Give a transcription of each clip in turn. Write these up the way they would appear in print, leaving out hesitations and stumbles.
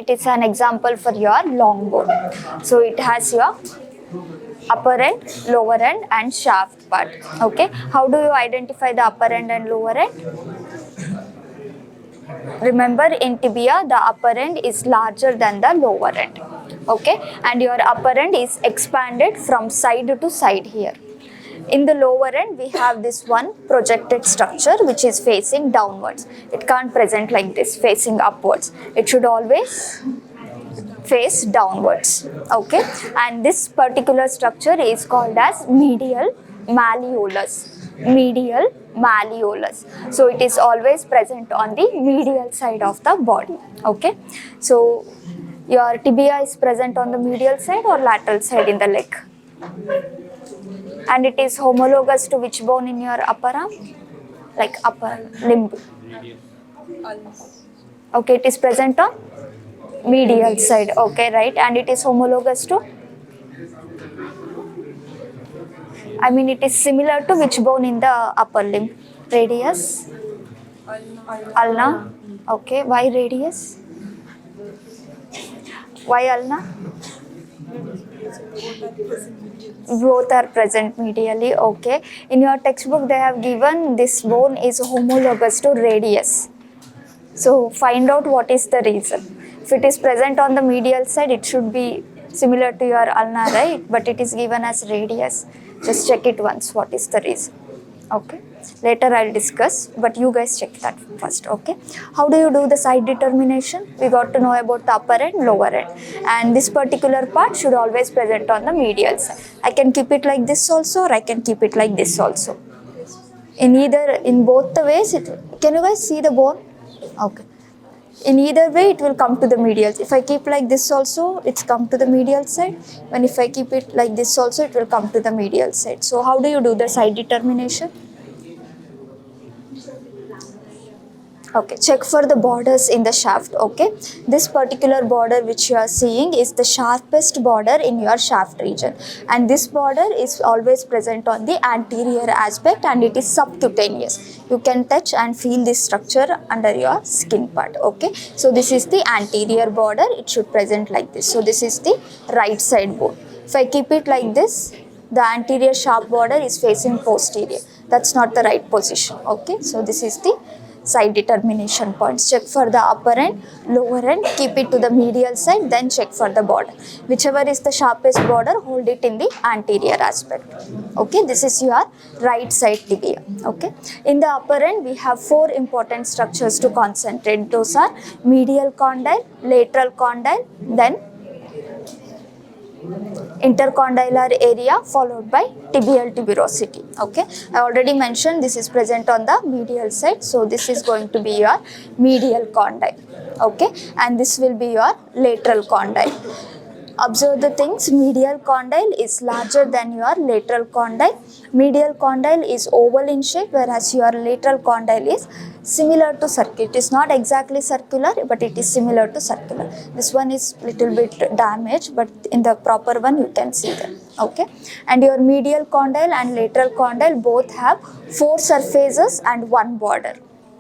it is an example for your long bone. So it has your upper end, lower end and shaft part. Okay, how do you identify the upper end and lower end? Remember, in tibia the upper end is larger than the lower end. Okay, and your upper end is expanded from side to side here. In the lower end, we have this one projected structure which is facing downwards. It can't present like this, facing upwards. It should always face downwards. Okay, and this particular structure is called as medial malleolus. Medial malleolus. So it is always present on the medial side of the body. Okay, so your tibia is present on the medial side or lateral side in the leg? And it is homologous to which bone in your upper arm? Like upper limb. Okay, it is present on medial side. Okay, right. And it is homologous to? I mean, it is similar to which bone in the upper limb? Radius? Ulna. Okay, why radius? Why ulna? Both are present medially. Okay, in your textbook they have given this bone is homologous to radius. So find out what is the reason. If it is present on the medial side, it should be similar to your ulna, right? But it is given as radius. Just check it once, what is the reason. Okay, later I'll discuss, but you guys check that first. Okay, how do you do the side determination? We got to know about the upper end, lower end, and this particular part should always present on the medial side. I can keep it like this also, or I can keep it like this also. In both the ways, can you guys see the bone? Okay, in either way it will come to the medial. If I keep like this also, it's come to the medial side, and if I keep it like this also, it will come to the medial side. So how do you do the side determination? Okay, check for the borders in the shaft. Okay, this particular border which you are seeing is the sharpest border in your shaft region, and this border is always present on the anterior aspect and it is subcutaneous. You can touch and feel this structure under your skin part. Okay, so this is the anterior border. It should present like this. So this is the right side bone. If I keep it like this, the anterior sharp border is facing posterior. That's not the right position. Okay, so this is the side determination points. Check for the upper end, lower end, keep it to the medial side, then check for the border. Whichever is the sharpest border, hold it in the anterior aspect. Okay, this is your right side tibia. Okay, in the upper end, we have 4 important structures to concentrate. Those are medial condyle, lateral condyle, then intercondylar area followed by tibial tuberosity. Okay, I already mentioned this is present on the medial side, so this is going to be your medial condyle. Okay, and this will be your lateral condyle. Observe the things, medial condyle is larger than your lateral condyle. Medial condyle is oval in shape, whereas your lateral condyle is similar to circle. It is not exactly circular, but it is similar to circular. This one is little bit damaged, but in the proper one you can see that. Okay, and your medial condyle and lateral condyle both have 4 surfaces and 1 border.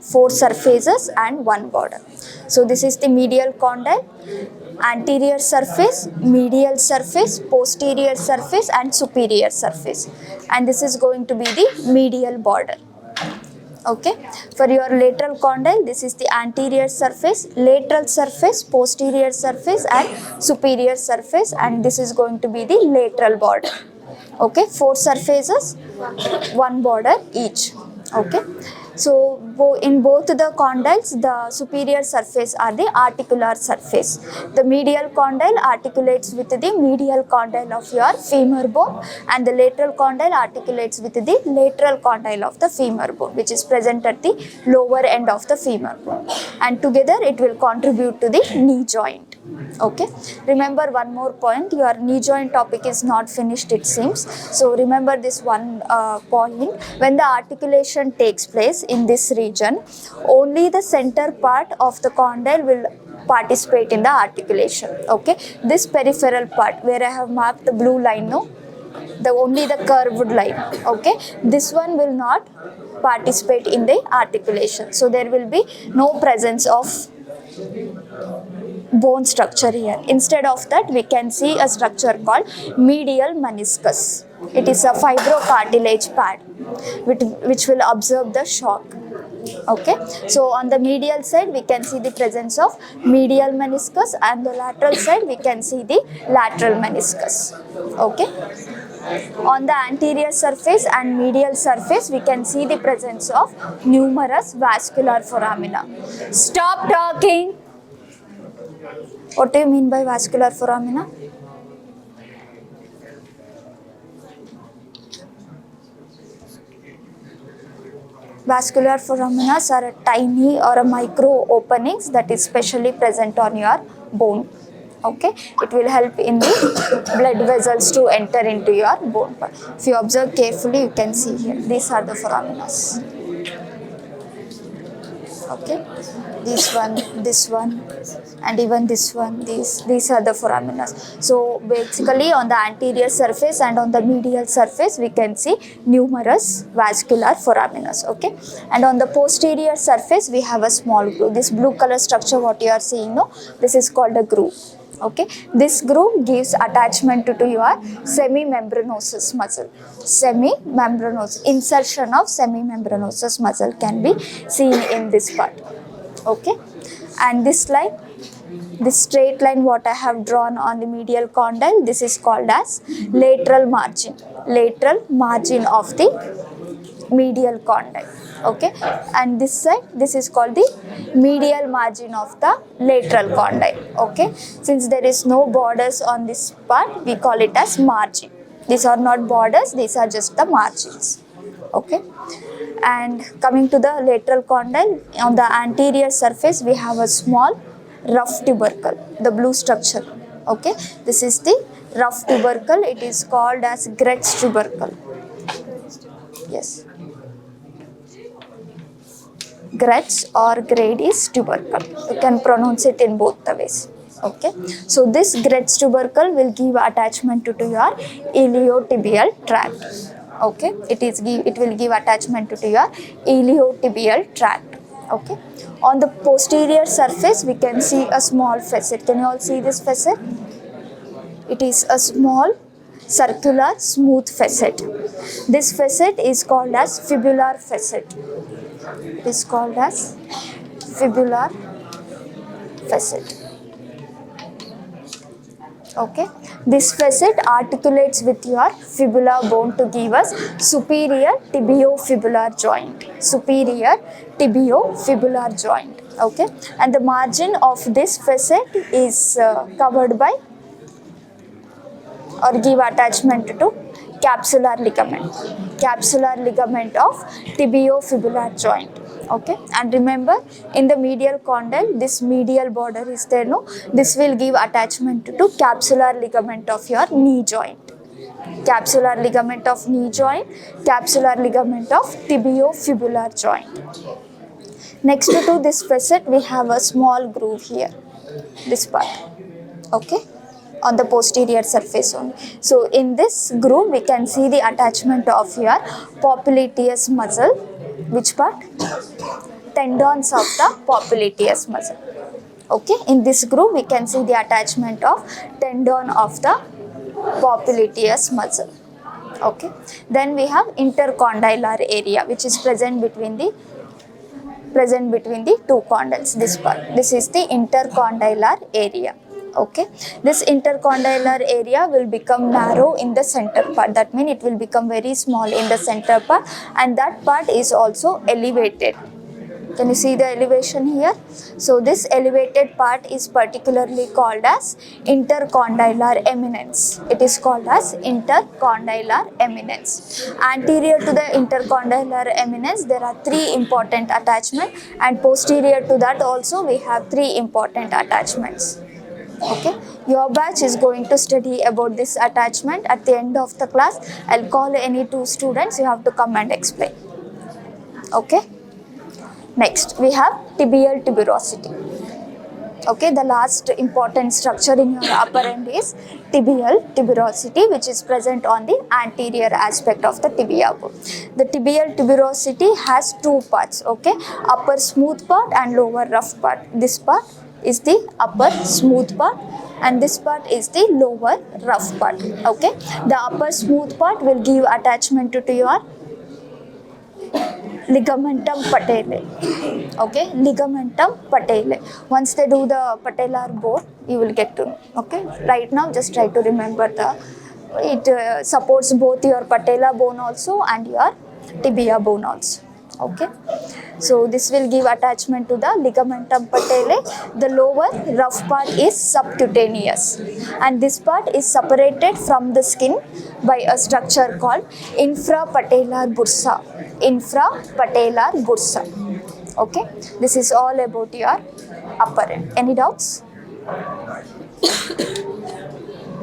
4 surfaces and 1 border. So this is the medial condyle. Anterior surface, medial surface, posterior surface and superior surface, and this is going to be the medial border. Okay, for your lateral condyle, this is the anterior surface, lateral surface, posterior surface and superior surface, and this is going to be the lateral border. Okay, 4 surfaces, 1 border each. Okay, so in both the condyles, the superior surface are the articular surface. The medial condyle articulates with the medial condyle of your femur bone, and the lateral condyle articulates with the lateral condyle of the femur bone, which is present at the lower end of the femur bone, and together it will contribute to the knee joint. Okay, remember one more point, your knee joint topic is not finished, it seems. So remember this one point, when the articulation takes place in this region, only the center part of the condyle will participate in the articulation. Okay, this peripheral part where I have marked the blue line, no, only the curved line. Okay, this one will not participate in the articulation, so there will be no presence of bone structure here. Instead of that, we can see a structure called medial meniscus. It is a fibrocartilage pad which will absorb the shock. Okay, so on the medial side we can see the presence of medial meniscus, and the lateral side we can see the lateral meniscus. Okay, on the anterior surface and medial surface we can see the presence of numerous vascular foramina. Stop talking. What do you mean by vascular foramina? Vascular foramina are a tiny or a micro openings that is specially present on your bone. Okay, it will help in the blood vessels to enter into your bone. If you observe carefully, you can see here, these are the foramina. Okay, this one, and even this one, these are the foramina. So basically on the anterior surface and on the medial surface we can see numerous vascular foramina. Okay, and on the posterior surface we have a small groove. This blue color structure what you are seeing, no, this is called a groove. Okay, this groove gives attachment to your semimembranosus muscle. Semimembranosus, insertion of semimembranosus muscle can be seen in this part. Okay, and this line, this straight line what I have drawn on the medial condyle, this is called as lateral margin of the medial condyle. Okay, and this side, this is called the medial margin of the lateral condyle. Okay, since there is no borders on this part, we call it as margin. These are not borders, these are just the margins. Okay, and coming to the lateral condyle, on the anterior surface we have a small rough tubercle, the blue structure. Okay, this is the rough tubercle. It is called as Gret's tubercle. Yes, Gret's or Gerdy's tubercle. You can pronounce it in both the ways. Okay, so this Gret's tubercle will give attachment to your iliotibial tract. Okay, it will give attachment to your iliotibial tract. Okay, on the posterior surface we can see a small facet. Can you all see this facet? It is a small circular smooth facet. This facet is called as fibular facet. It is called as fibular facet. Okay, this facet articulates with your fibula bone to give us superior tibiofibular joint. Superior tibiofibular joint. Okay, and the margin of this facet is covered by or give attachment to capsular ligament of tibiofibular joint. Okay, and remember in the medial condyle this medial border is there, no, this will give attachment to capsular ligament of your knee joint. Capsular ligament of knee joint, capsular ligament of tibiofibular joint. Next to this facet we have a small groove here, this part. Okay, on the posterior surface only. So in this groove we can see the attachment of your popliteus muscle. Which part? Tendons of the popliteus muscle. Okay, in this groove we can see the attachment of tendon of the popliteus muscle. Okay, then we have intercondylar area which is present between the two condyles. This part, this is the intercondylar area. Okay, this intercondylar area will become narrow in the center part. That means it will become very small in the center part, and that part is also elevated. Can you see the elevation here? So this elevated part is particularly called as intercondylar eminence. It is called as intercondylar eminence. Anterior to the intercondylar eminence there are 3 important attachments, and posterior to that also we have 3 important attachments. Okay, your batch is going to study about this attachment. At the end of the class I'll call any 2 students, you have to come and explain. Okay, next we have tibial tuberosity. Okay, the last important structure in your upper end is tibial tuberosity, which is present on the anterior aspect of the tibia bone. The tibial tuberosity has 2 parts. Okay, upper smooth part and lower rough part. This part, is the upper smooth part and this part is the lower rough part. Okay, the upper smooth part will give attachment to your ligamentum patellae. Okay, ligamentum patellae. Once they do the patellar bone, you will get to know. Okay, right now just try to remember it supports both your patella bone also and your tibia bone also. Okay, so this will give attachment to the ligamentum patellae. The lower rough part is subcutaneous and this part is separated from the skin by a structure called infrapatellar bursa. Infrapatellar bursa. Okay, this is all about your upper end. Any doubts?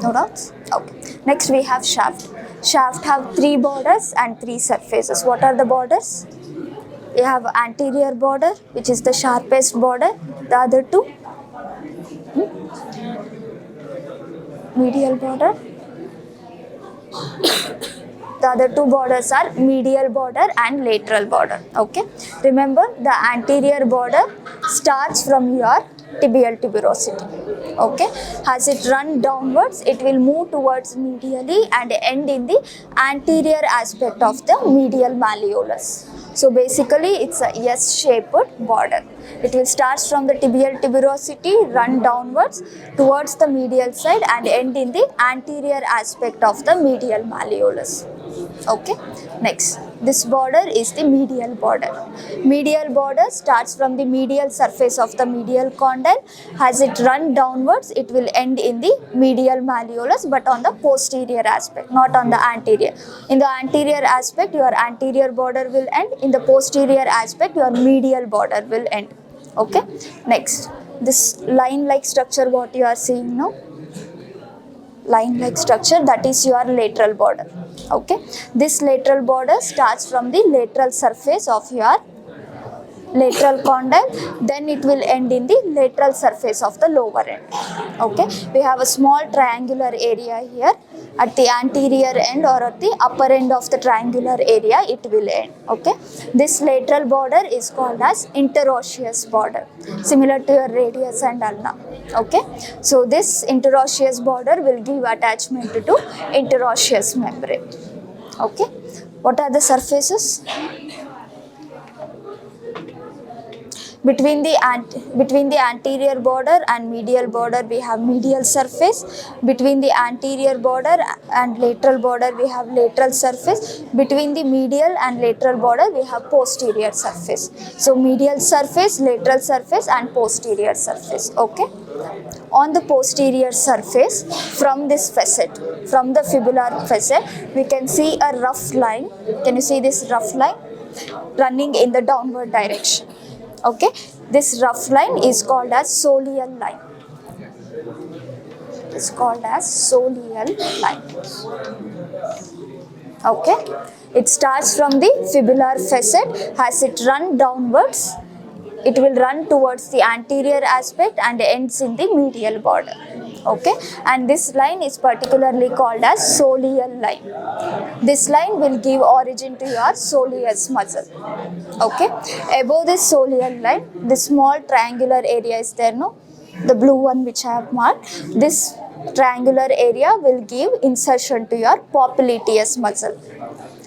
No doubts? Okay. Next we have shaft. Shaft have 3 borders and 3 surfaces. What are the borders? We have anterior border, which is the sharpest border. The other 2? Medial border. The other 2 borders are medial border and lateral border. Okay. Remember, the anterior border starts from your tibial tuberosity. Okay. As it runs downwards, it will move towards medially and end in the anterior aspect of the medial malleolus. So basically, it's a S-shaped border. It will start from the tibial tuberosity, run downwards towards the medial side and end in the anterior aspect of the medial malleolus. Okay, next, this border is the medial border. Medial border starts from the medial surface of the medial condyle. As it runs downwards, it will end in the medial malleolus but on the posterior aspect, not on the anterior. In the anterior aspect, your anterior border will end. In the posterior aspect, your medial border will end. Okay, next, this line-like structure what you are seeing now, line-like structure, that is your lateral border. Okay, this lateral border starts from the lateral surface of your lateral condyle, then it will end in the lateral surface of the lower end. Okay, we have a small triangular area here at the anterior end or at the upper end of the triangular area it will end. Okay, this lateral border is called as interosseous border, similar to your radius and ulna. Okay, so this interosseous border will give attachment to interosseous membrane. Okay, what are the surfaces? Between the anterior border and medial border we have medial surface. Between the anterior border and lateral border we have lateral surface. Between the medial and lateral border we have posterior surface. So medial surface, lateral surface and posterior surface. Okay. On the posterior surface, from this facet, from the fibular facet, we can see a rough line. Can you see this rough line running in the downward direction? Okay, this rough line is called as soleal line. It's called as soleal line. Okay, it starts from the fibular facet. As it runs downwards, it will run towards the anterior aspect and ends in the medial border. Okay, and this line is particularly called as soleal line. This line will give origin to your soleus muscle. Okay, above this soleal line, this small triangular area is there, no? The blue one which I have marked. This triangular area will give insertion to your popliteus muscle.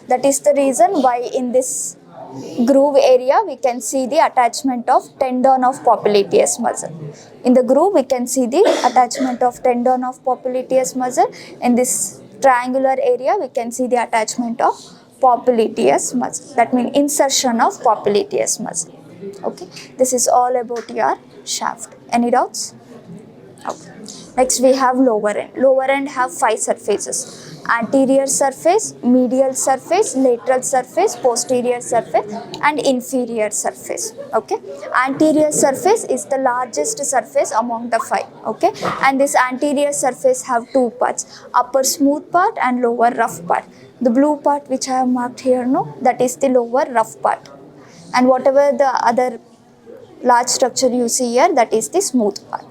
That is the reason why in this groove area we can see the attachment of tendon of popliteus muscle. In the groove we can see the attachment of tendon of popliteus muscle. In this triangular area we can see the attachment of popliteus muscle. That means insertion of popliteus muscle. Okay, this is all about your shaft. Any doubts? Okay. Next we have lower end. Lower end have 5 surfaces. Anterior surface, medial surface, lateral surface, posterior surface and inferior surface. Okay, anterior surface is the largest surface among the 5. Okay, and this anterior surface have 2 parts, upper smooth part and lower rough part. The blue part which I have marked here, no, that is the lower rough part, and whatever the other large structure you see here, that is the smooth part.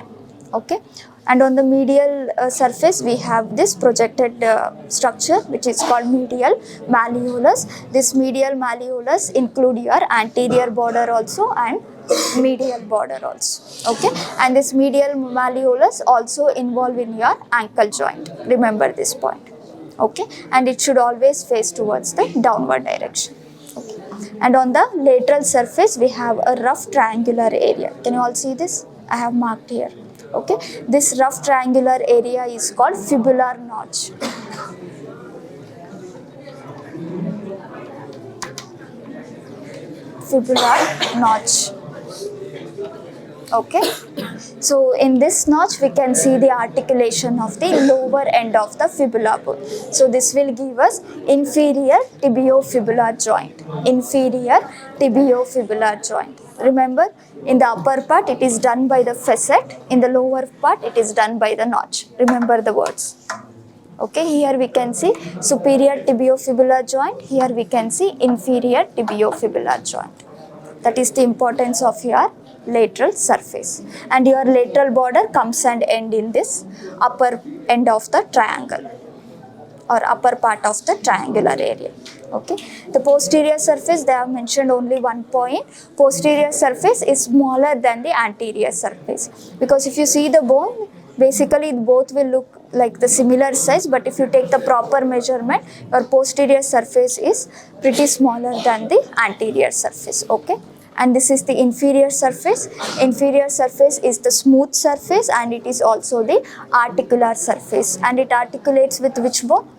Okay, and on the medial surface we have this projected structure which is called medial malleolus. This medial malleolus include your anterior border also and medial border also. Okay, and this medial malleolus also involved in your ankle joint. Remember this point. Okay, and it should always face towards the downward direction. Okay, and on the lateral surface we have a rough triangular area. Can you all see this? I have marked here. Okay, this rough triangular area is called fibular notch. Fibular notch. Okay, so in this notch we can see the articulation of the lower end of the fibula bone. So this will give us inferior tibiofibular joint. Inferior tibiofibular joint. Remember, in the upper part it is done by the facet, in the lower part it is done by the notch. Remember the words. Okay, here we can see superior tibiofibular joint, here we can see inferior tibiofibular joint. That is the importance of your lateral surface. And your lateral border comes and end in this upper end of the triangle or upper part of the triangular area. Okay, the posterior surface, they have mentioned only one point. Posterior surface is smaller than the anterior surface, because if you see the bone, basically both will look like the similar size, but if you take the proper measurement, your posterior surface is pretty smaller than the anterior surface. Okay, and this is the inferior surface. Inferior surface is the smooth surface and it is also the articular surface, and it articulates with which bone?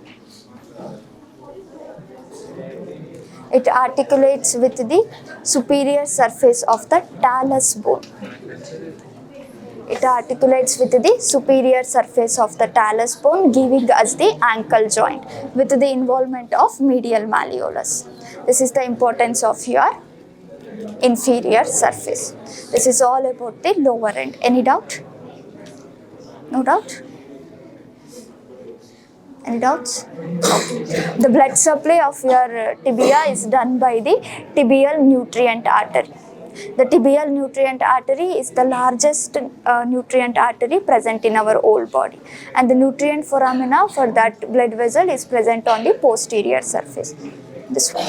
It articulates with the superior surface of the talus bone. It articulates with the superior surface of the talus bone, giving us the ankle joint with the involvement of medial malleolus. This is the importance of your inferior surface. This is all about the lower end. Any doubt? No doubt? Any doubts? Okay. The blood supply of your tibia is done by the tibial nutrient artery. The tibial nutrient artery is the largest nutrient artery present in our whole body, and the nutrient foramina for that blood vessel is present on the posterior surface. This one.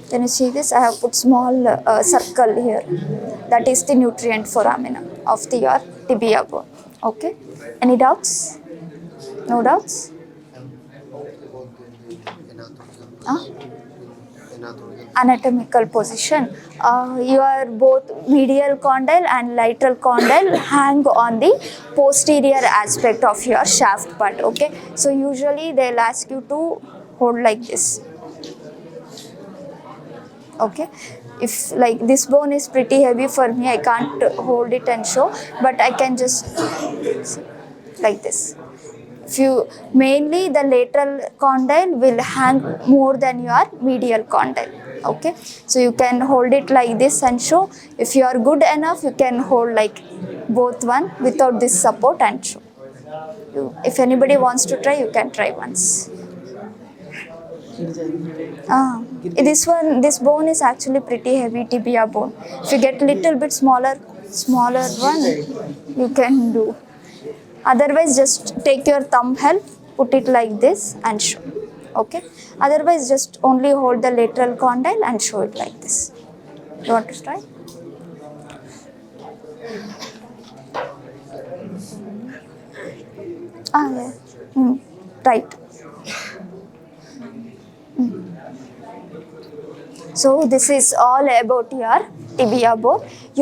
Can you see this? I have put small circle here. That is the nutrient foramina of your tibia bone. Okay. Any doubts? No doubts? Anatomical position. Your both medial condyle and lateral condyle hang on the posterior aspect of your shaft part. Okay. So usually they'll ask you to hold like this. Okay, if like this bone is pretty heavy for me, I can't hold it and show, but I can just like this. If you mainly the lateral condyle will hang more than your medial condyle. Okay, so you can hold it like this and show. If you are good enough, you can hold like both one without this support and show. If anybody wants to try, you can try once. This bone is actually pretty heavy, tibia bone. If you get little bit smaller one, you can do. Otherwise, just take your thumb help, put it like this and show. Okay. Otherwise, just only hold the lateral condyle and show it like this. You want to try? Yeah. Right. So this is all about your tibia bone.